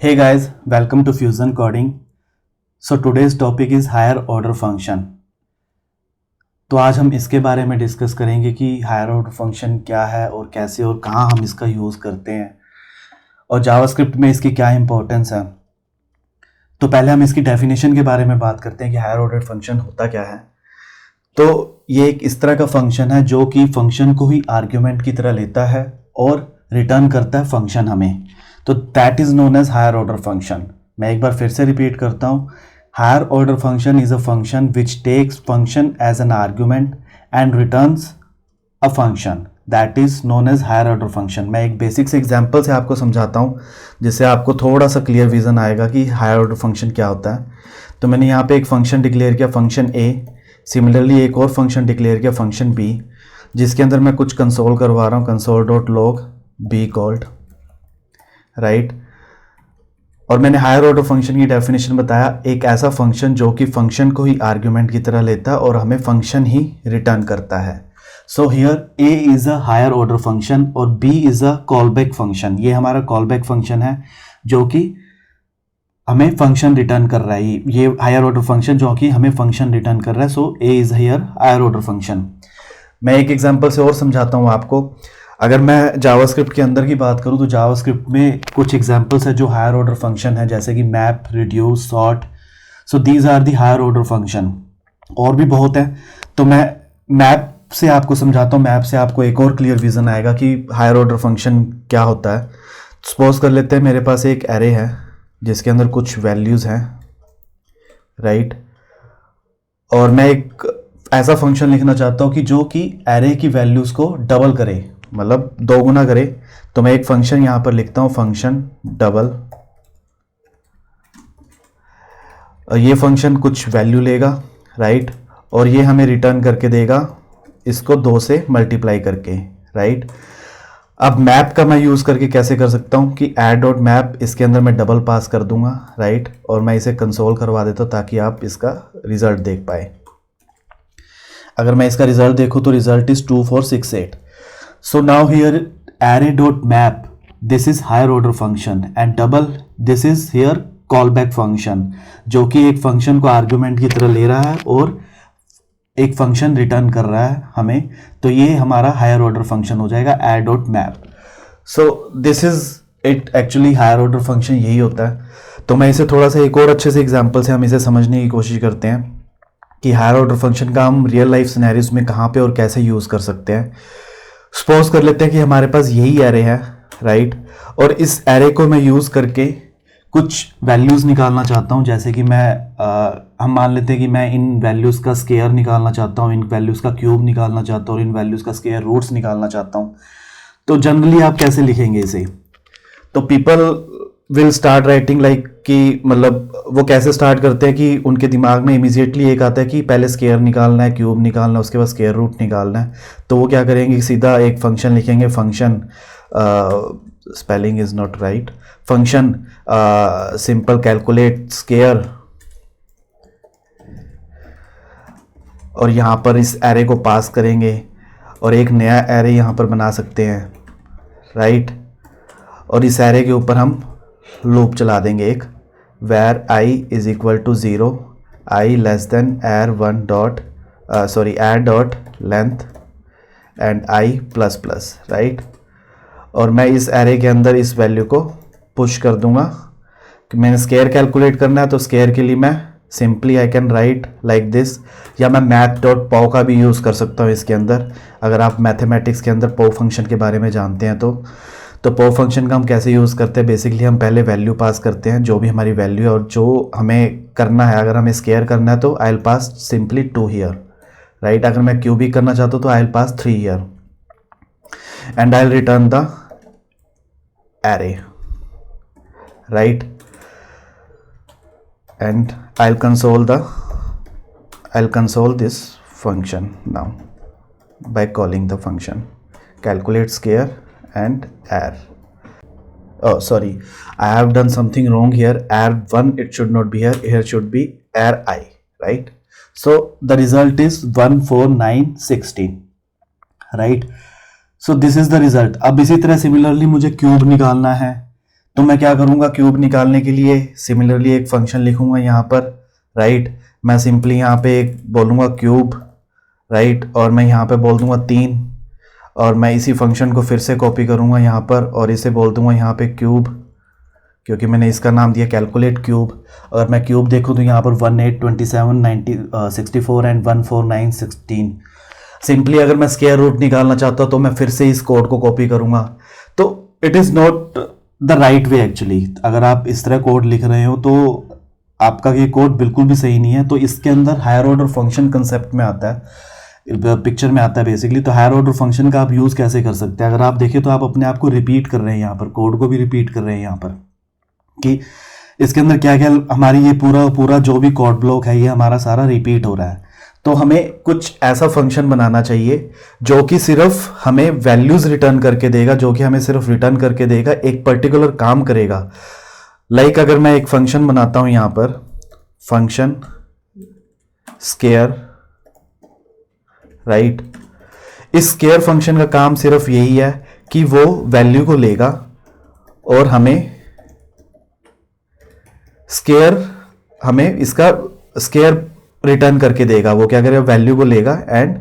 Hey guys, welcome to Fusion Coding. So today's topic is higher order function. तो आज हम इसके बारे में डिस्कस करेंगे कि हायर ऑर्डर फंक्शन क्या है और कैसे और कहाँ हम इसका यूज़ करते हैं और जावास्क्रिप्ट में इसकी क्या इंपॉर्टेंस है। तो पहले हम इसकी डेफिनेशन के बारे में बात करते हैं कि हायर ऑर्डर फंक्शन होता क्या है। तो ये एक इस तरह का फंक्शन है जो कि फंक्शन को ही आर्ग्यूमेंट की तरह लेता है और रिटर्न करता है फंक्शन हमें। तो that is known as higher order function. मैं एक बार फिर से रिपीट करता हूँ, higher order function is a function which takes function as an argument and returns a function, that is known as higher order function. मैं एक basic से एग्जांपल से आपको समझाता हूँ जिससे आपको थोड़ा सा क्लियर विजन आएगा कि हायर ऑर्डर फंक्शन क्या होता है। तो मैंने यहाँ पे एक फंक्शन डिक्लेयर किया, फंक्शन ए। सिमिलरली एक और फंक्शन डिक्लेयर किया, फंक्शन बी, जिसके अंदर मैं कुछ कंसोल करवा रहा हूँ, console.log b कॉल्ड, राइट। और मैंने हायर ऑर्डर फंक्शन की डेफिनेशन बताया, एक ऐसा फंक्शन जो कि फंक्शन को ही आर्ग्यूमेंट की तरह लेता है और हमें फंक्शन ही रिटर्न करता है। So here a is a higher order function और b is a callback function. ये हमारा कॉलबैक फंक्शन है जो कि हमें फंक्शन रिटर्न कर रहा है। ये हायर ऑर्डर फंक्शन जो कि हमें फंक्शन रिटर्न कर रहा है। So a is here higher order function. मैं एक एग्जांपल से और समझाता हूँ आपको। अगर मैं जावास्क्रिप्ट के अंदर की बात करूँ तो जावास्क्रिप्ट में कुछ एग्जांपल्स है जो हायर ऑर्डर फंक्शन है, जैसे कि map, reduce, sort. So these are the higher order function. और भी बहुत है, तो मैं मैप से आपको समझाता हूँ। मैप से आपको एक और क्लियर विजन आएगा कि हायर ऑर्डर फंक्शन क्या होता है। सपोज कर लेते हैं मेरे पास एक एरे है जिसके अंदर कुछ वैल्यूज़ हैं, राइट। और मैं एक ऐसा फंक्शन लिखना चाहता हूँ कि जो कि एरे की वैल्यूज़ को डबल करे, मतलब दो गुना करे। तो मैं एक फंक्शन यहाँ पर लिखता हूँ, फंक्शन डबल। ये फंक्शन कुछ वैल्यू लेगा, राइट, और ये हमें रिटर्न करके देगा इसको 2 से मल्टीप्लाई करके, राइट। अब मैप का मैं यूज़ करके कैसे कर सकता हूँ कि ऐड डॉट मैप, इसके अंदर मैं डबल पास कर दूंगा, राइट, और मैं इसे कंसोल करवा देता हूँ ताकि आप इसका रिजल्ट देख पाए। अगर मैं इसका रिजल्ट देखूँ तो result is 2468। So now here array dot map, this is higher order function, and double, this is here callback function, जो कि एक फंक्शन को आर्गुमेंट की तरह ले रहा है और एक फंक्शन रिटर्न कर रहा है हमें। तो ये हमारा हायर ऑर्डर फंक्शन हो जाएगा add dot map। So this is it, actually higher order function यही होता है। तो मैं इसे थोड़ा सा एक और अच्छे से एग्जाम्पल से हम इसे समझने की कोशिश करते हैं कि हायर ऑर्डर फंक्शन का हम रियल लाइफ सिनेरियोज में कहाँ पे और कैसे यूज़ कर सकते हैं। सपोज कर लेते हैं कि हमारे पास यही एरे है, राइट, और इस एरे को मैं यूज़ करके कुछ वैल्यूज़ निकालना चाहता हूँ। जैसे कि हम मान लेते हैं कि मैं इन वैल्यूज़ का स्केयर निकालना चाहता हूँ, इन वैल्यूज़ का क्यूब निकालना चाहता हूँ और इन वैल्यूज़ का स्केयर रूट्स निकालना चाहता हूँ। तो जनरली आप कैसे लिखेंगे इसे? तो people will start writing like कि, मतलब वो कैसे स्टार्ट करते हैं कि उनके दिमाग में इमीजिएटली एक आता है कि पहले स्केयर निकालना है, क्यूब निकालना है, उसके बाद स्केयर रूट निकालना है। तो वो क्या करेंगे, सीधा एक फंक्शन लिखेंगे, function, spelling is not right, function simple calculate square, और यहाँ पर इस एरे को पास करेंगे और एक नया एरे यहाँ पर बना सकते हैं, राइट। और इस एरे के ऊपर हम लूप चला देंगे एक, where I is equal to 0, I less than add dot length and I plus plus, right. और मैं इस एरे के अंदर इस वैल्यू को पुश कर दूंगा कि मैंने स्केयर कैलकुलेट करना है। तो स्केयर के लिए मैं simply I can write like this, या मैं मैथ डॉट पॉव का भी यूज़ कर सकता हूँ इसके अंदर। अगर आप मैथमेटिक्स के अंदर पॉव फंक्शन के बारे में जानते हैं तो पॉव फंक्शन का हम कैसे यूज़ करते हैं, बेसिकली हम पहले वैल्यू पास करते हैं, जो भी हमारी वैल्यू है, और जो हमें करना है, अगर हमें स्केयर करना है तो आई will pass simply 2 here, right. अगर मैं क्यूबिक करना चाहता हूँ तो आई will pass 3 here and I will return the array, right. And I will console this function now by calling the function calculate scare and air. Oh sorry, I have done something wrong here. air1 it should not be here, here should be air I, right. So the result is 14916, right. So this is the result. अब इसी तरह similarly मुझे cube निकालना है तो मैं क्या करूँगा, क्यूब निकालने के लिए सिमिलरली एक फंक्शन लिखूँगा यहाँ पर, राइट। मैं सिंपली यहाँ पे एक बोलूँगा क्यूब, राइट, और मैं यहाँ पे बोल दूँगा 3, और मैं इसी फंक्शन को फिर से कॉपी करूँगा यहाँ पर और इसे बोल दूँगा यहाँ पे क्यूब, क्योंकि मैंने इसका नाम दिया कैलकुलेट क्यूब। अगर मैं क्यूब देखूँ तो यहाँ पर 18, 27, 90, 64 एंड 149, 16। सिंपली अगर मैं स्क्वायर रूट निकालना चाहता हूँ तो मैं फिर से इस कोड को कॉपी करूँगा। तो it is not the right way actually. अगर आप इस तरह कोड लिख रहे हो तो आपका ये कोड बिल्कुल भी सही नहीं है। तो इसके अंदर हायर ऑर्डर फंक्शन कंसेप्ट में आता है, पिक्चर में आता है बेसिकली। तो हायर ऑर्डर फंक्शन का आप यूज़ कैसे कर सकते हैं, अगर आप देखें तो आप अपने आप को रिपीट कर रहे हैं यहाँ पर, कोड को भी रिपीट कर रहे हैं यहाँ पर, कि इसके अंदर क्या क्या हमारी ये पूरा जो भी कोड ब्लॉक है ये हमारा सारा रिपीट हो रहा है। तो हमें कुछ ऐसा फंक्शन बनाना चाहिए जो कि सिर्फ हमें वैल्यूज रिटर्न करके देगा, जो कि हमें सिर्फ रिटर्न करके देगा, एक पर्टिकुलर काम करेगा। लाइक अगर मैं एक फंक्शन बनाता हूं यहां पर, फंक्शन स्केयर, राइट। इस स्केयर फंक्शन का काम सिर्फ यही है कि वो वैल्यू को लेगा और हमें इसका स्केयर रिटर्न करके देगा। वो क्या करेगा, वैल्यू को लेगा एंड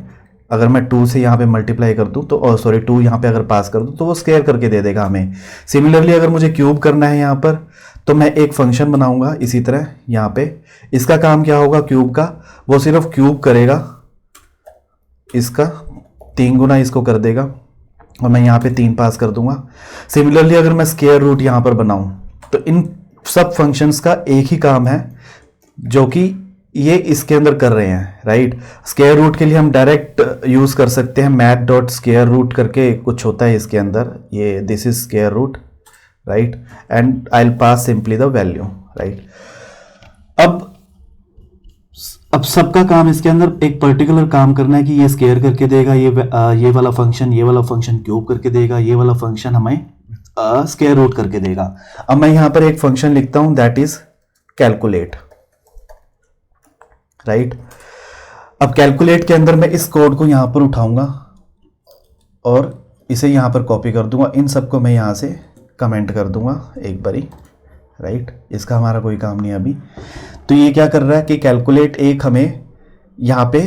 अगर मैं 2 से यहाँ पे मल्टीप्लाई कर दूँ तो 2 यहाँ पे अगर पास कर दूँ तो वो स्केयर करके दे देगा हमें। सिमिलरली अगर मुझे क्यूब करना है यहाँ पर तो मैं एक फंक्शन बनाऊंगा इसी तरह यहाँ पे। इसका काम क्या होगा क्यूब का, वो सिर्फ क्यूब करेगा, इसका 3 गुना इसको कर देगा और मैं यहाँ पे 3 पास कर दूंगा। सिमिलरली अगर मैं स्केयर रूट यहाँ पर बनाऊं तो इन सब फंक्शंस का एक ही काम है जो कि ये इसके अंदर कर रहे हैं, राइट। स्क्वायर रूट के लिए हम डायरेक्ट यूज कर सकते हैं मैथ डॉट स्क्वायर रूट करके कुछ होता है इसके अंदर, ये this is square root, right, and I will pass simply the value, right. अब सबका काम इसके अंदर एक पर्टिकुलर काम करना है कि ये स्क्वायर करके देगा, ये वाला फंक्शन क्यूब करके देगा, ये वाला फंक्शन हमें स्क्वायर रूट करके देगा। अब मैं यहां पर एक फंक्शन लिखता हूं दैट इज कैलकुलेट, राइट। अब कैलकुलेट के अंदर मैं इस कोड को यहां पर उठाऊंगा और इसे यहां पर कॉपी कर दूंगा, इन सबको मैं यहां से कमेंट कर दूंगा एक बारी, राइट। इसका हमारा कोई काम नहीं है अभी। तो ये क्या कर रहा है कि कैलकुलेट एक हमें यहां पे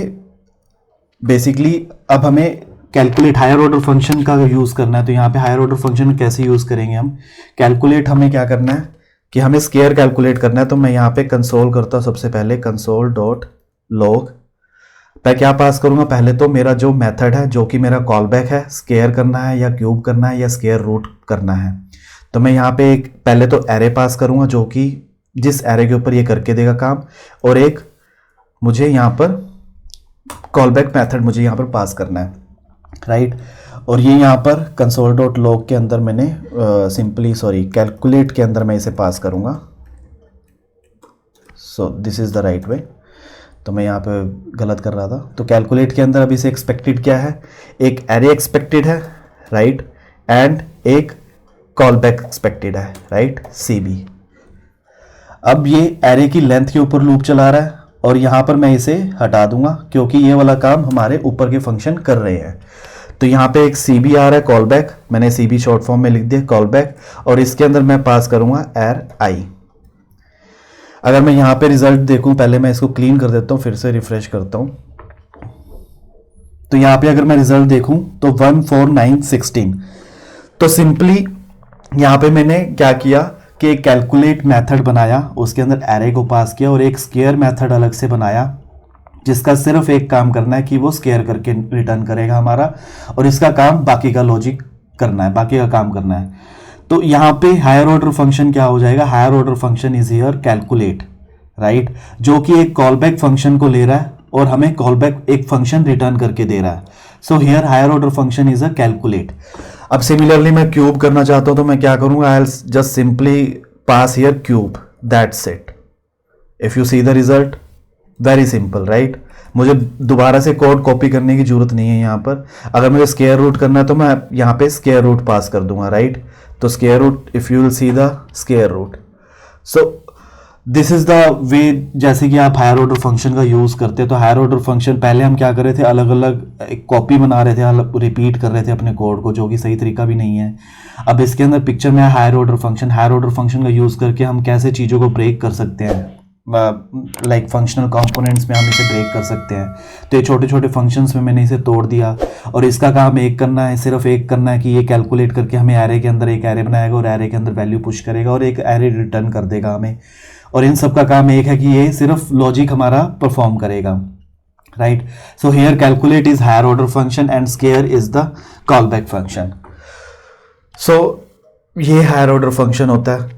बेसिकली अब हमें कैलकुलेट हायर ऑर्डर फंक्शन का यूज करना है। तो यहाँ पे हायर ऑर्डर फंक्शन कैसे यूज करेंगे हम, कैलकुलेट हमें क्या करना है कि हमें स्केयर कैलकुलेट करना है। तो मैं यहाँ पे कंसोल करता हूँ, सबसे पहले कंसोल डॉट लॉग। मैं क्या पास करूंगा, पहले तो मेरा जो मेथड है जो कि मेरा कॉल बैक है, स्केयर करना है या क्यूब करना है या स्केयर रूट करना है। तो मैं यहाँ पे एक पहले तो एरे पास करूंगा जो कि जिस एरे के ऊपर ये करके देगा काम, और एक मुझे यहाँ पर कॉल बैक मैथड मुझे यहाँ पर पास करना है, राइट। और ये यहाँ पर कंसोल डॉट लॉग के अंदर मैंने कैलकुलेट के अंदर मैं इसे पास करूंगा। सो this is the right way. तो मैं यहाँ पे गलत कर रहा था। तो कैलकुलेट के अंदर अभी से एक्सपेक्टेड क्या है, एक एरे एक्सपेक्टेड है, राइट, एंड एक कॉल बैक एक्सपेक्टेड है, राइट, CB। अब ये एरे की लेंथ के ऊपर लूप चला रहा है और यहाँ पर मैं इसे हटा दूंगा क्योंकि ये वाला काम हमारे ऊपर के फंक्शन कर रहे हैं। तो यहाँ पे एक CB आ रहा है, कॉल बैक, मैंने CB शॉर्ट फॉर्म में लिख दिया कॉल बैक, और इसके अंदर मैं पास करूंगा ri। अगर मैं यहाँ पे रिजल्ट देखूं, पहले मैं इसको क्लीन कर देता हूँ, फिर से रिफ्रेश करता हूँ। तो यहाँ पे अगर मैं रिजल्ट देखूं तो 14916। तो सिंपली यहाँ पे मैंने क्या किया कि एक कैलकुलेट मेथड बनाया, उसके अंदर एरे को पास किया और एक स्केयर मेथड अलग से बनाया जिसका सिर्फ एक काम करना है कि वो स्केयर करके रिटर्न करेगा हमारा, और इसका काम बाकी का लॉजिक करना है, बाकी का काम करना है। तो यहाँ पे हायर ऑर्डर फंक्शन क्या हो जाएगा, higher order function is here calculate, right, जो कि एक कॉल बैक फंक्शन को ले रहा है और हमें कॉल बैक एक फंक्शन रिटर्न करके दे रहा है। So here higher order function is a calculate. अब सिमिलरली मैं क्यूब करना चाहता हूं तो मैं क्या करूंगा, I just simply pass here cube, that's it. If you see the result, very simple, right. मुझे दोबारा से कोड कॉपी करने की जरूरत नहीं है यहाँ पर। अगर मुझे स्क्वायर रूट करना है तो मैं यहाँ पे स्क्वायर रूट पास कर दूंगा, राइट। तो square root, if you will see the square root, so this is the way, जैसे कि आप हायर ऑर्डर फंक्शन का यूज़ करते हैं। तो हायर ऑर्डर फंक्शन पहले हम क्या कर रहे थे, अलग अलग एक कॉपी बना रहे थे, अलग रिपीट कर रहे थे अपने कोड को, जो कि सही तरीका भी नहीं है। अब इसके अंदर पिक्चर में higher order function, higher order function का यूज़ करके हम कैसे चीज़ों को ब्रेक कर सकते हैं, लाइक फंक्शनल कंपोनेंट्स में हम इसे ब्रेक कर सकते हैं। तो ये छोटे छोटे फंक्शंस में मैंने इसे तोड़ दिया, और इसका काम एक करना है, सिर्फ एक करना है कि ये कैलकुलेट करके हमें एरे के अंदर एक एरे बनाएगा, और एरे के अंदर वैल्यू पुश करेगा, और एक एरे रिटर्न कर देगा हमें। और इन सब का काम एक है कि ये सिर्फ लॉजिक हमारा परफॉर्म करेगा, right. So here calculate is higher order function and square is the call back function. So ये हायर ऑर्डर फंक्शन होता है।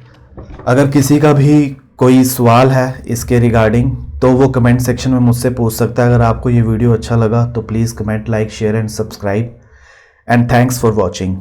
अगर किसी का भी कोई सवाल है इसके रिगार्डिंग, तो वो कमेंट सेक्शन में मुझसे पूछ सकता है। अगर आपको ये वीडियो अच्छा लगा तो please comment, like, share and subscribe, and thanks for watching.